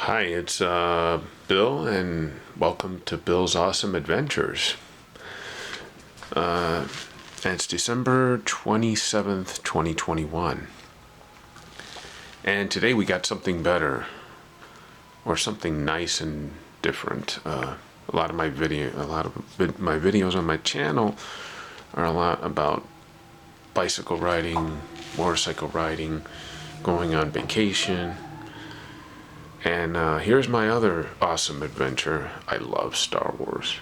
Hi, it's Bill, and welcome to Bill's Awesome Adventures. And it's December 27th, 2021. And today we got something better, or something nice and different. A lot of my videos on my channel are a lot about bicycle riding, motorcycle riding, going on vacation. And here's my other awesome adventure. I love Star Wars,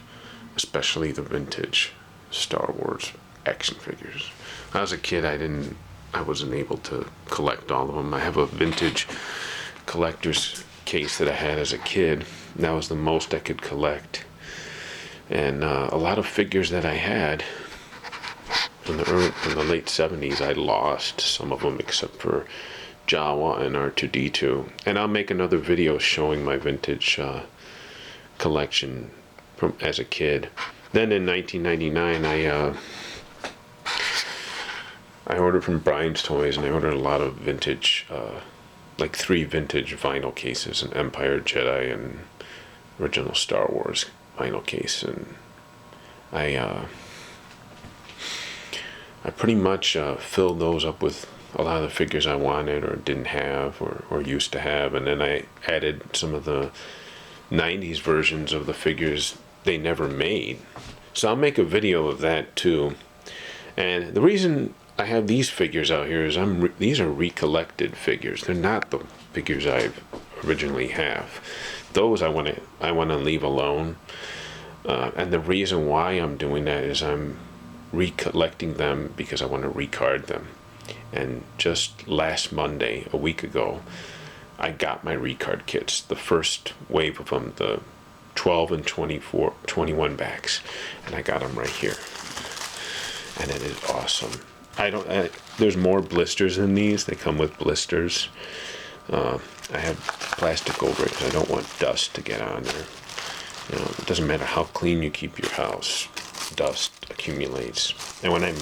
especially the vintage Star Wars action figures. When I was a kid, I wasn't able to collect all of them. I have a vintage collector's case that I had as a kid. That was the most I could collect. And a lot of figures that I had in the late 70s, I lost some of them except for Jawa and R2-D2, and I'll make another video showing my vintage collection from as a kid. Then in 1999, I ordered from Brian's Toys, and I ordered a lot of vintage, like 3 vintage vinyl cases, an Empire, Jedi, and original Star Wars vinyl case, and I pretty much filled those up with a lot of the figures I wanted or didn't have or used to have, and then I added some of the 90s versions of the figures they never made. So I'll make a video of that too. And the reason I have these figures out here is these are recollected figures. They're not the figures I originally have. Those I want to leave alone. And the reason why I'm doing that is I'm recollecting them because I want to recard them. And just last Monday, a week ago, I got my recard kits, the first wave of them, the 12 and 21 backs, and I got them right here. And it is awesome. There's more blisters in these. They come with blisters. I have plastic over it because I don't want dust to get on there. It doesn't matter how clean you keep your house, dust accumulates. And when I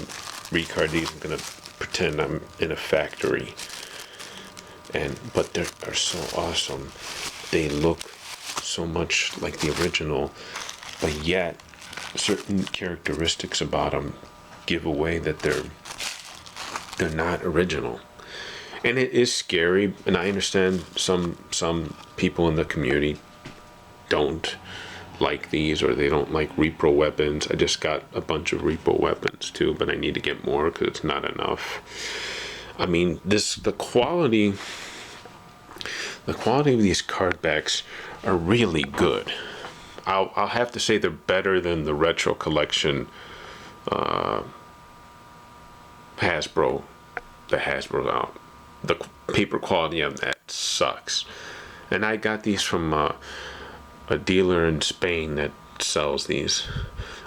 recard these, I'm gonna pretend I'm in a factory, but they are so awesome. They look so much like the original, but yet certain characteristics about them give away that they're not original. And it is scary, and I understand some people in the community don't like these, or they don't like repro weapons. I just got a bunch of repro weapons too, but I need to get more because it's not enough. I mean, the quality of these card backs are really good. I'll have to say they're better than the retro collection Hasbro out. The paper quality of that sucks. And I got these from a dealer in Spain that sells these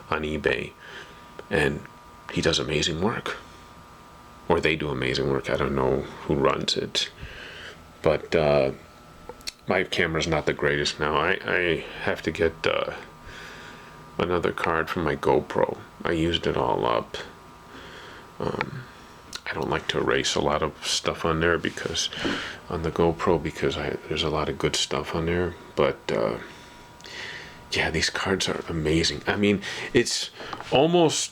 on eBay, and he does amazing work, or they do amazing work. I don't know who runs it, but my camera's not the greatest now. I have to get another card from my GoPro. I used it all up. I don't like to erase a lot of stuff on there because on the GoPro, because there's a lot of good stuff on there, but yeah, these cards are amazing. I mean, it's almost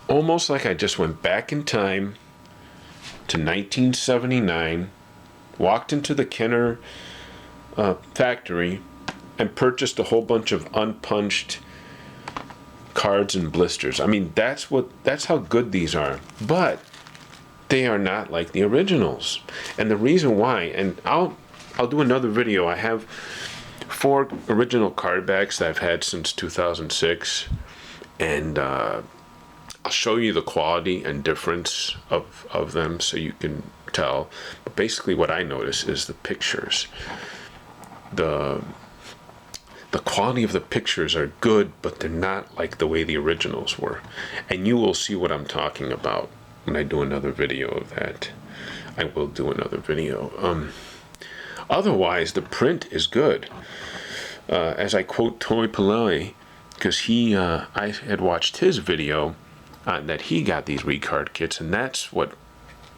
like I just went back in time to 1979, walked into the Kenner factory, and purchased a whole bunch of unpunched cards and blisters. I mean, that's how good these are. But they are not like the originals. And the reason why, and I'll do another video. I have 4 original card backs that I've had since 2006, and I'll show you the quality and difference of them so you can tell. But basically what I notice is the pictures. The quality of the pictures are good, but they're not like the way the originals were. And you will see what I'm talking about when I do another video of that. I will do another video. Otherwise, the print is good. As I quote Toy Palelli, because I had watched his video that he got these recard kits, and that's what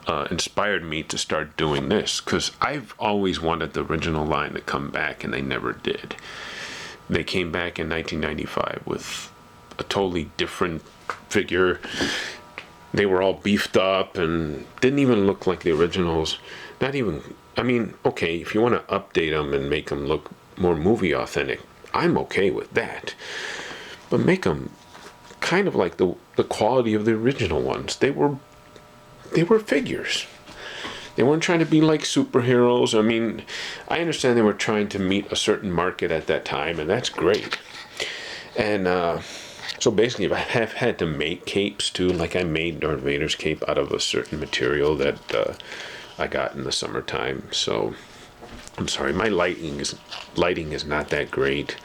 inspired me to start doing this, because I've always wanted the original line to come back, and they never did. They came back in 1995 with a totally different figure. They were all beefed up and didn't even look like the originals. Not even, I mean, okay, if you want to update them and make them look more movie authentic, I'm okay with that. But make them kind of like the quality of the original ones. They were figures. They weren't trying to be like superheroes. I mean, I understand they were trying to meet a certain market at that time, and that's great. And so basically, if I have had to make capes too, like I made Darth Vader's cape out of a certain material that I got in the summertime. So I'm sorry, my lighting is not that great.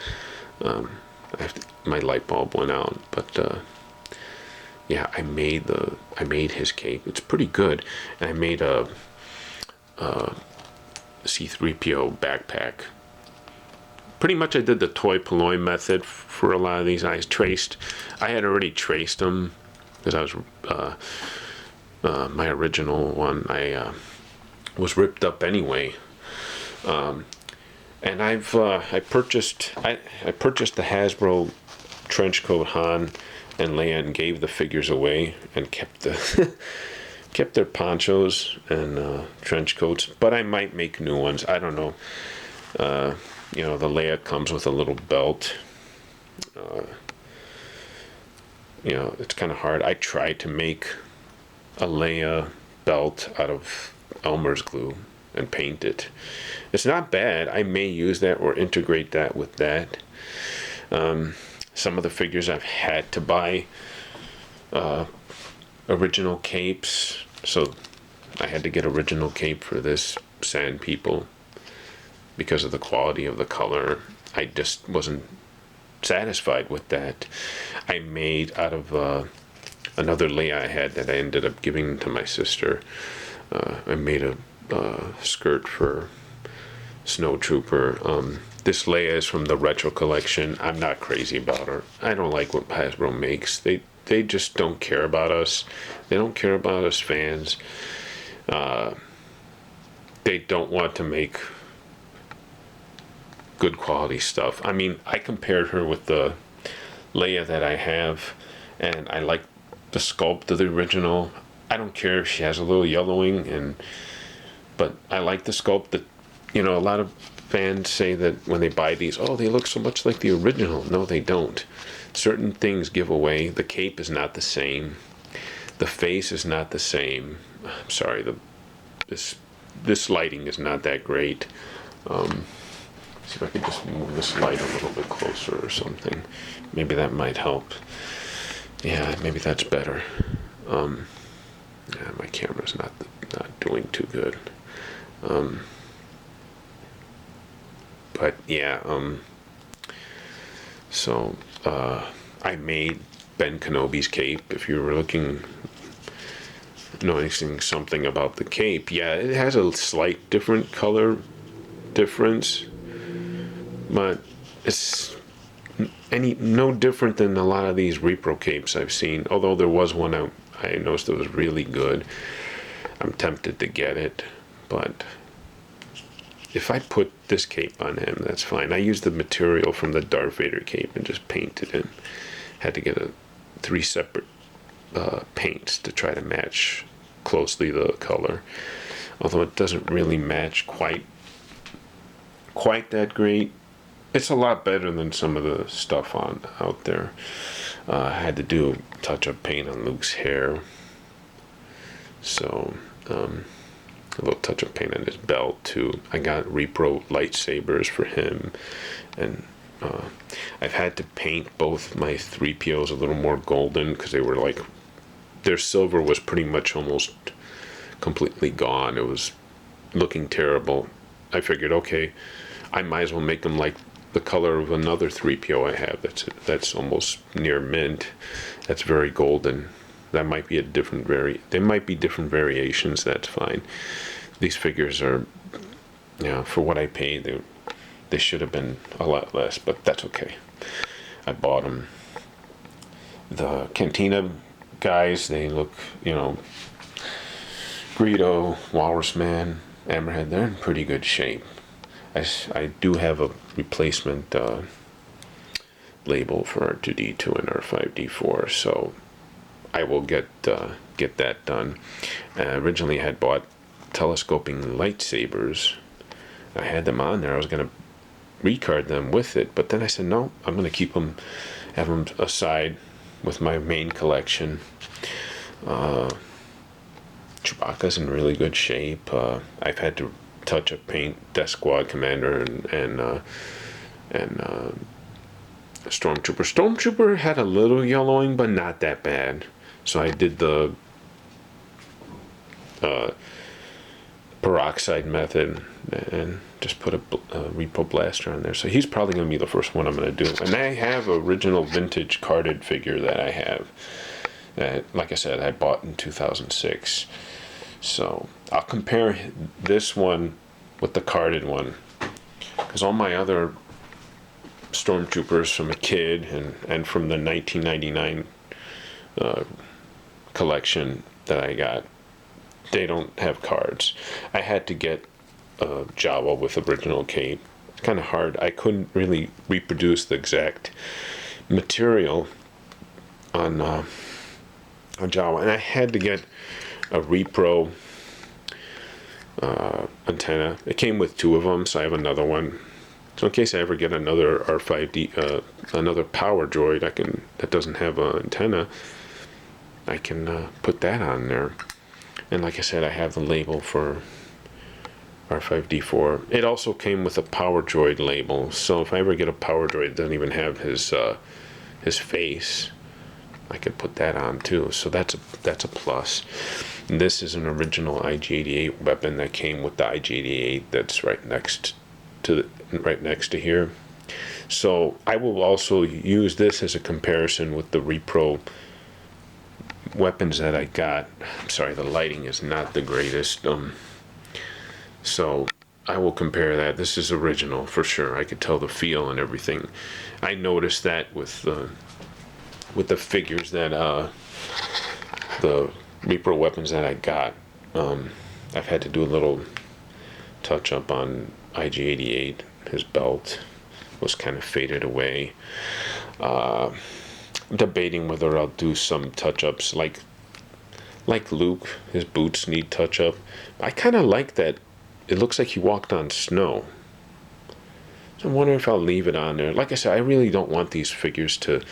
My light bulb went out, but yeah, I made his cape. It's pretty good. And I made a C-3PO backpack. Pretty much I did the toy polloi method for a lot of these. I had already traced them, because I was my original one I was ripped up anyway. And I purchased the Hasbro trench coat Han and Leia, and gave the figures away, and kept the kept their ponchos and trench coats. But I might make new ones. I don't know. You know, the Leia comes with a little belt. You know, it's kind of hard. I tried to make a Leia belt out of Elmer's glue and paint it. It's not bad. I may use that or integrate that with that. Some of the figures I've had to buy original capes, so I had to get original cape for this Sand People because of the quality of the color. I just wasn't satisfied with that. I made out of another Leia I had that I ended up giving to my sister. I made a skirt for Snow Trooper. This Leia is from the Retro Collection. I'm not crazy about her. I don't like what Hasbro makes. They just don't care about us. They don't care about us fans. They don't want to make good quality stuff. I mean, I compared her with the Leia that I have, and I like the sculpt of the original. I don't care if she has a little yellowing, but I like the sculpt. That, you know, a lot of fans say that when they buy these, oh, they look so much like the original. No, they don't. Certain things give away. The cape is not the same. The face is not the same. I'm sorry, this lighting is not that great. See if I could just move this light a little bit closer or something. Maybe that might help. Yeah, maybe that's better. Yeah, my camera's not doing too good. But yeah, so I made Ben Kenobi's cape. If you were noticing something about the cape, yeah, it has a slight different color difference, but it's no different than a lot of these repro capes I've seen. Although there was one I noticed that was really good. I'm tempted to get it, but if I put this cape on him, that's fine. I used the material from the Darth Vader cape and just painted it. Had to get 3 separate paints to try to match closely the color. Although it doesn't really match quite that great. It's a lot better than some of the stuff out there. I had to do touch-up paint on Luke's hair. So, a little touch-up paint on his belt too. I got repro lightsabers for him, and I've had to paint both my 3POs a little more golden, because they were like, their silver was pretty much almost completely gone. It was looking terrible. I figured, okay, I might as well make them like the color of another 3PO I have that's almost near mint. That's very golden. That might be there might be different variations. That's fine. These figures are, for what I paid, they should have been a lot less, but that's okay. I bought them. The Cantina guys, they look, Greedo, Walrus Man, Hammerhead, they're in pretty good shape. I do have a replacement label for R2D2 and R5D4, so I will get that done. Originally, I had bought telescoping lightsabers. I had them on there. I was going to recard them with it, but then I said no. I'm going to keep them, have them aside with my main collection. Chewbacca's in really good shape. I've had to touch up paint Death Squad Commander and Stormtrooper. Stormtrooper had a little yellowing, but not that bad. So I did the peroxide method and just put a Repo Blaster on there. So he's probably going to be the first one I'm going to do. And I have an original vintage carded figure that I have. That, like I said, I bought in 2006. So I'll compare this one with the carded one, because all my other Stormtroopers from a kid and from the 1999 collection that I got, they don't have cards. I had to get Jawa with original cape. It's kind of hard. I couldn't really reproduce the exact material on Jawa, and I had to get a repro antenna. It came with two of them, so I have another one. So in case I ever get another R5D, another power droid, that doesn't have an antenna, I can put that on there. And like I said, I have the label for R5D4. It also came with a power droid label, so if I ever get a power droid that doesn't even have his face, I could put that on too. So that's a plus. And this is an original IG-88 weapon that came with the IG-88 that's right next to here. So I will also use this as a comparison with the repro weapons that I got. I'm sorry, the lighting is not the greatest. So I will compare that. This is original for sure. I could tell the feel and everything. I noticed that with the figures that the repro weapons that I got. I've had to do a little touch up on IG-88. His belt was kind of faded away. Debating whether I'll do some touch-ups like Luke. His boots need touch-up. I kind of like that. It looks like he walked on snow. So I'm wondering if I'll leave it on there. Like I said, I really don't want these figures to...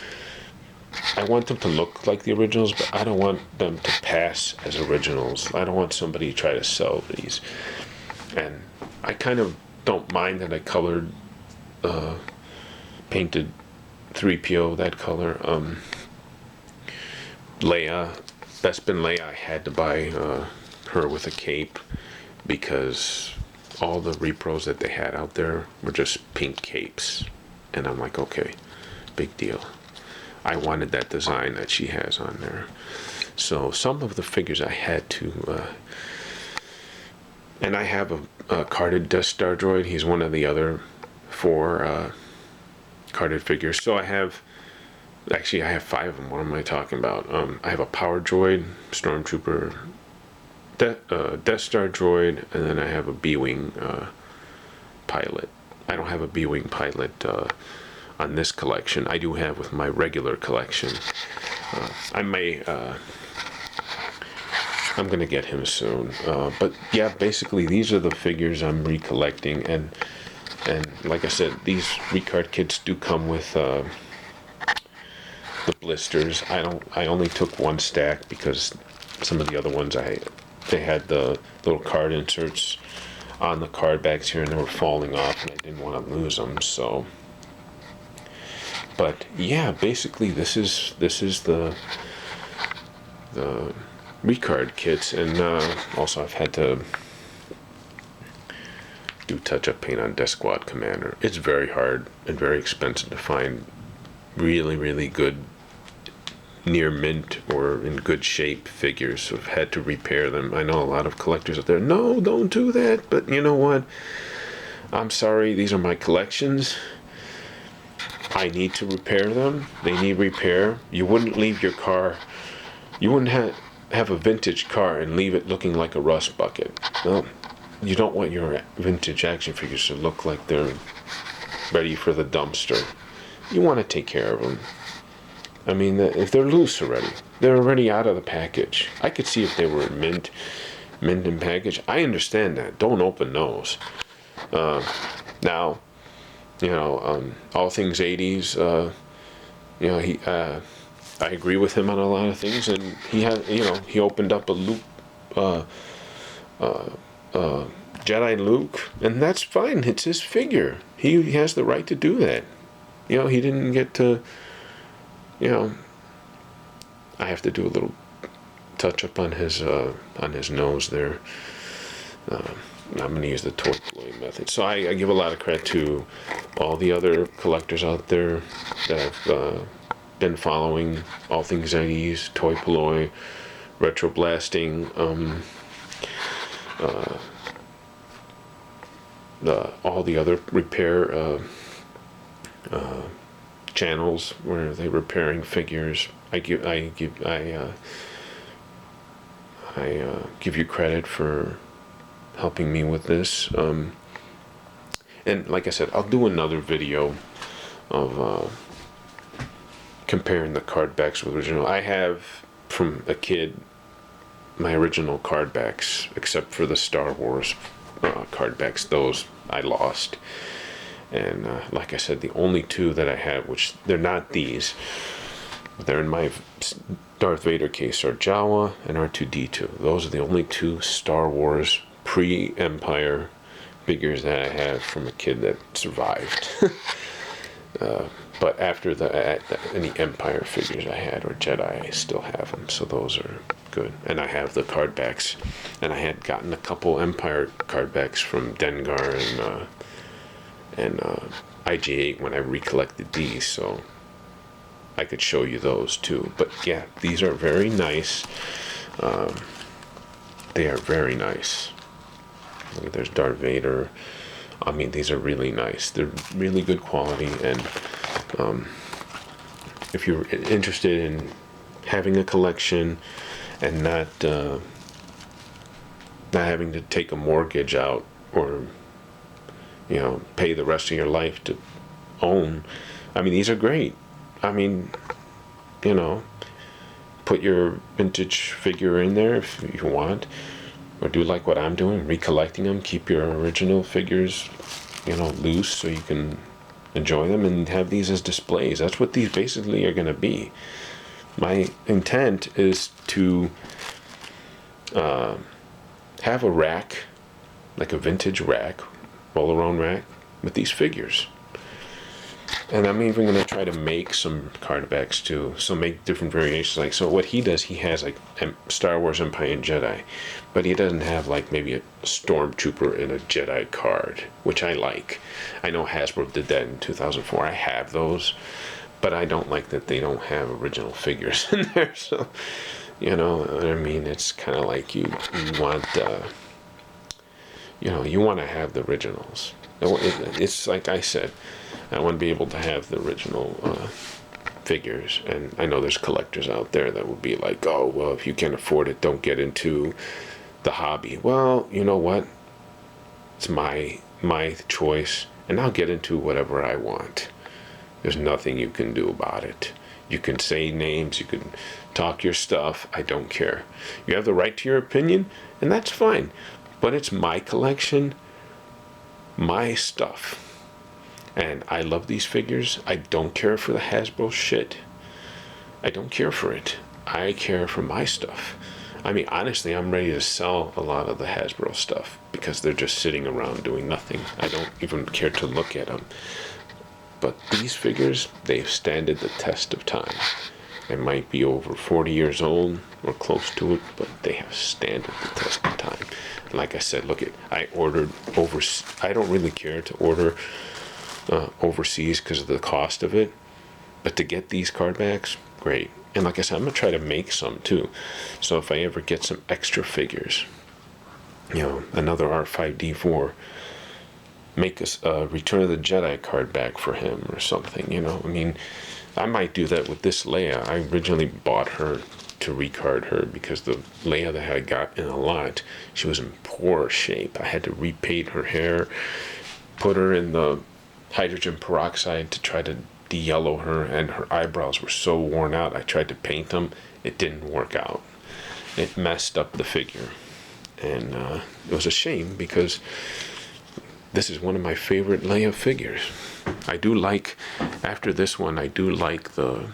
I want them to look like the originals, but I don't want them to pass as originals. I don't want somebody to try to sell these. And I kind of don't mind that I colored, painted 3PO that color. Leia, Bespin Leia, I had to buy her with a cape because all the repros that they had out there were just pink capes. And I'm like, okay, big deal. I wanted that design that she has on there. So some of the figures I had to... and I have a carded Death Star droid. He's one of the other 4 carded figures. So I have... Actually, I have 5 of them. What am I talking about? I have a power droid, Stormtrooper, Death Star droid, and then I have a B-Wing pilot. I don't have a B-Wing pilot on this collection. I do have with my regular collection. I may... I'm gonna get him soon. But yeah, basically these are the figures I'm recollecting, and like I said, these recard kits do come with the blisters. I only took 1 stack because some of the other ones they had the little card inserts on the card backs here and they were falling off and I didn't want to lose them. So, but yeah, basically this is the recard kits, and also I've had to do touch-up paint on Death Squad Commander. It's very hard and very expensive to find really good near mint or in good shape figures, so I've had to repair them. I know a lot of collectors out there, no, don't do that, but you know what? I'm sorry, these are my collections. I need to repair them. They need repair. You wouldn't leave your car. You wouldn't have... have a vintage car and leave it looking like a rust bucket. Well, you don't want your vintage action figures to look like they're ready for the dumpster. You want to take care of them. I mean, if they're loose already, they're already out of the package. I could see if they were mint and package. I understand that. Don't open those. Now, all things 80s. I agree with him on a lot of things, and he opened up a Luke, Jedi Luke, and that's fine. It's his figure. He has the right to do that. He didn't get to. I have to do a little touch up on his nose there. I'm going to use the toy ploy method. So I give a lot of credit to all the other collectors out there that have been following all things 80s, toy ploy, retro blasting, all the other repair channels where they're repairing figures. I give you credit for helping me with this. And like I said, I'll do another video of comparing the card backs with original. I have, from a kid, my original card backs, except for the Star Wars card backs. Those I lost. And like I said, the only two that I have, which they're not these, they're in my Darth Vader case, are Jawa and R2-D2. Those are the only two Star Wars pre-Empire figures that I have from a kid that survived. But after any Empire figures I had, or Jedi, I still have them. So those are good. And I have the card backs. And I had gotten a couple Empire card backs from Dengar and IG-8 when I recollected these. So I could show you those too. But yeah, these are very nice. They are very nice. Look, there's Darth Vader. I mean, these are really nice. They're really good quality, and if you're interested in having a collection and not having to take a mortgage out or pay the rest of your life to own, I mean, these are great. I mean, put your vintage figure in there if you want, or do like what I'm doing, recollecting them. Keep your original figures, loose so you can enjoy them, and have these as displays. That's what these basically are going to be. My intent is to have a rack, like a vintage rack, roll-around rack, with these figures. And I'm even going to try to make some card backs too. So make different variations. So what he does, he has like Star Wars Empire and Jedi. But he doesn't have like maybe a Stormtrooper in a Jedi card, which I like. I know Hasbro did that in 2004. I have those. But I don't like that they don't have original figures in there. So, what I mean? It's kind of like you want, you want to have the originals. It's like I said, I want to be able to have the original figures. And I know there's collectors out there that would be like, oh, well, if you can't afford it, don't get into the hobby. Well, you know what? It's my choice, and I'll get into whatever I want. There's nothing you can do about it. You can say names, you can talk your stuff. I don't care. You have the right to your opinion, and that's fine. But it's my collection, my stuff. And I love these figures. I don't care for the Hasbro shit. I don't care for it. I care for my stuff. I mean, honestly, I'm ready to sell a lot of the Hasbro stuff because they're just sitting around doing nothing. I don't even care to look at them. But these figures, they've standed the test of time. They might be over 40 years old or close to it, but they have standed the test of time. And like I said, I ordered I don't really care to order overseas because of the cost of it. But to get these card backs, great. And like I said, I'm going to try to make some too. So if I ever get some extra figures, another R5-D4, make a Return of the Jedi card back for him or something, I mean, I might do that with this Leia. I originally bought her to recard her because the Leia that I got in a lot, she was in poor shape. I had to repaint her hair, put her in the hydrogen peroxide to try to de-yellow her, and her eyebrows were so worn out. I tried to paint them. It didn't work out. It messed up the figure. And it was a shame because this is one of my favorite Leia figures. I do like, after this one, I do like the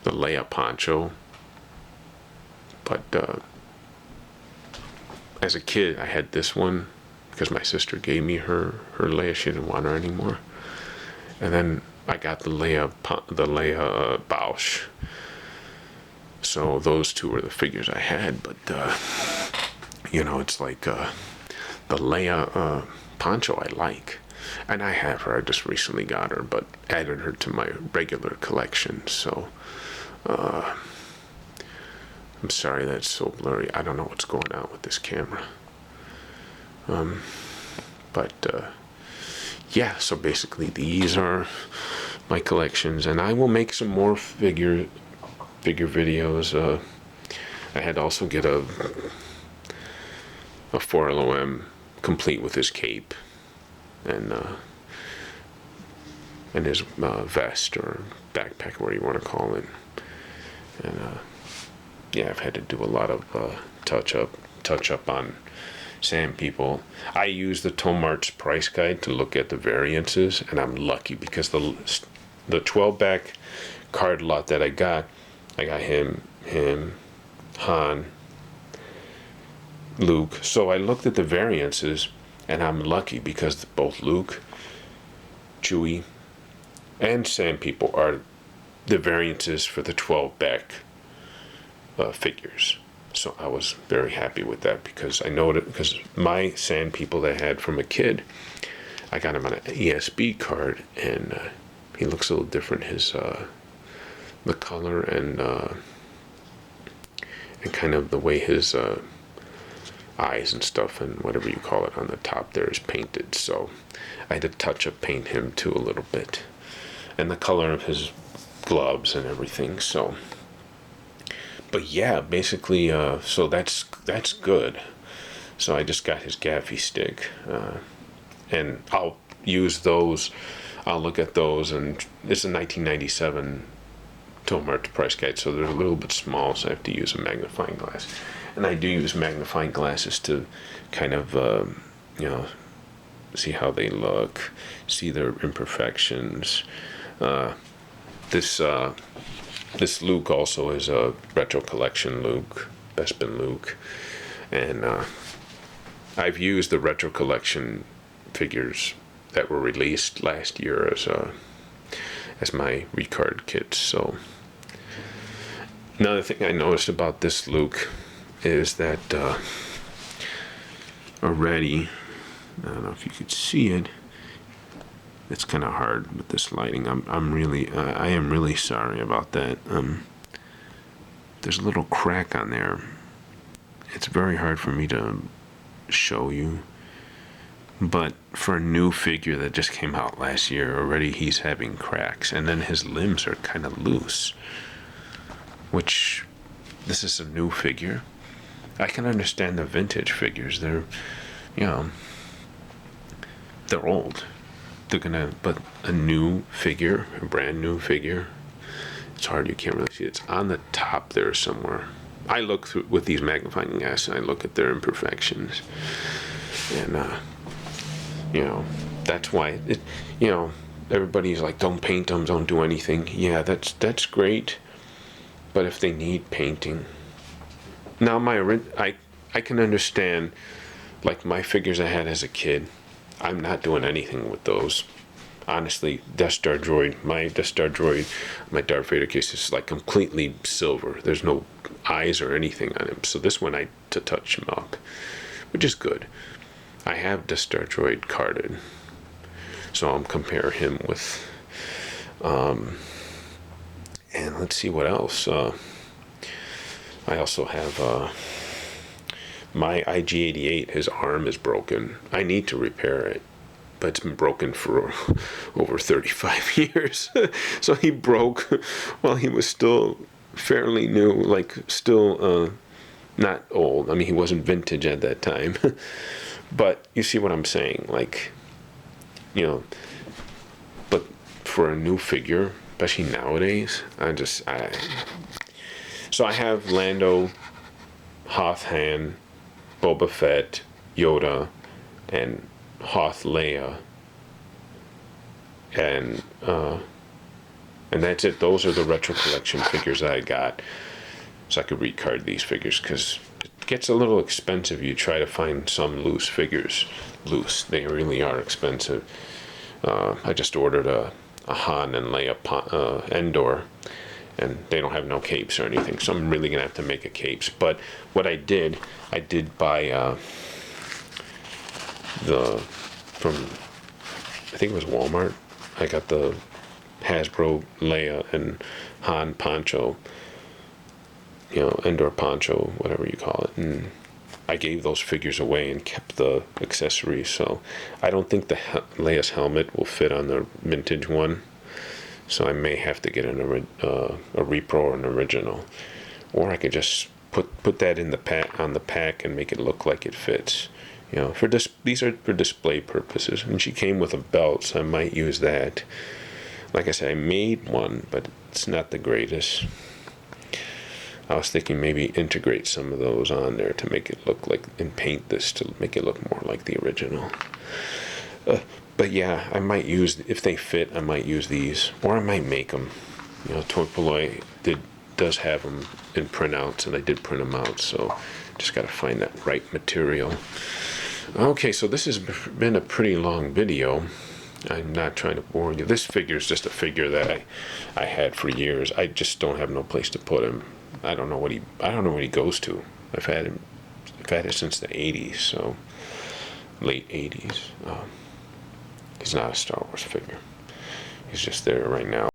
Leia poncho. But as a kid, I had this one because my sister gave me her Leia. She didn't want her anymore. And then I got the Leia Bausch. So those two were the figures I had. But, it's like the Leia poncho I like. And I have her. I just recently got her, but added her to my regular collection. So, I'm sorry that's so blurry. I don't know what's going on with this camera. Yeah, so basically these are my collections, and I will make some more figure videos. I had to also get a 4LOM complete with his cape and his vest or backpack, whatever you want to call it. And yeah, I've had to do a lot of touch up on Sand People. I use the Tomart's price guide to look at the variances, and I'm lucky because the 12 back card lot that I got him, Han, Luke. So I looked at the variances, and I'm lucky because both Luke, Chewie, and Sand People are the variances for the 12 back figures. So I was very happy with that because I know that because my Sand People that I had from a kid, I got him on an ESB card, and he looks a little different. His the color and kind of the way his eyes and stuff and whatever you call it on the top there is painted. So I had to touch up paint him too a little bit, and the color of his gloves and everything. So. But yeah, basically, so that's good. So I just got his gaffy stick, and I'll use those. I'll look at those, and it's a 1997 Tomart price guide, so they're a little bit small, so I have to use a magnifying glass. And I do use magnifying glasses to kind of, see how they look, see their imperfections. This Luke also is a retro collection Luke, Bespin Luke, and I've used the retro collection figures that were released last year as my recard kits. So another thing I noticed about this Luke is that already, I don't know if you could see it. It's kind of hard with this lighting. I am really sorry about that. There's a little crack on there. It's very hard for me to show you. But for a new figure that just came out last year, already he's having cracks, and then his limbs are kind of loose. Which, this is a new figure. I can understand the vintage figures. They're old. But a new figure, a brand new figure, it's hard, you can't really see it. It's on the top there somewhere. I look through with these magnifying glasses, and I look at their imperfections. And, that's why, everybody's like, don't paint them, don't do anything. Yeah, that's great. But if they need painting. Now, I can understand, like my figures I had as a kid, I'm not doing anything with those. Honestly, Death Star Droid, my Darth Vader case is like completely silver. There's no eyes or anything on him. So this one I to touch him up, which is good. I have Death Star Droid carded, so I'll compare him with. And let's see what else. I also have. My IG-88, his arm is broken. I need to repair it, but it's been broken for over 35 years. So he broke while he was still fairly new, like still not old. I mean, he wasn't vintage at that time. But you see what I'm saying? Like, you know, but for a new figure, especially nowadays, so I have Lando, Hoth Han, Boba Fett, Yoda, and Hoth Leia, and that's it. Those are the retro collection figures I got. So I could recard these figures because it gets a little expensive. You try to find some loose figures. Loose. They really are expensive. I just ordered a Han and Leia Endor, and they don't have no capes or anything. So I'm really going to have to make a capes. But what I did buy from, I think it was Walmart. I got the Hasbro Leia and Han poncho, Endor poncho, whatever you call it, and I gave those figures away and kept the accessories. So I don't think the Leia's helmet will fit on the vintage one, so I may have to get a repro or an original, or I could just put that in the pack on the pack and make it look like it fits. These are for display purposes. And she came with a belt, so I might use that. Like I said, I made one, but it's not the greatest. I was thinking maybe integrate some of those on there to make it look like, and paint this to make it look more like the original. But yeah, I might use, if they fit, I might use these, or I might make them. Toy Polloi does have them in printouts, and I did print them out, so just got to find that right material. Okay, so this has been a pretty long video. I'm not trying to bore you. This figure is just a figure that I had for years. I just don't have no place to put him. I don't know what he goes to. I've had it since the 80s, so late 80s. He's not a Star Wars figure. He's just there right now.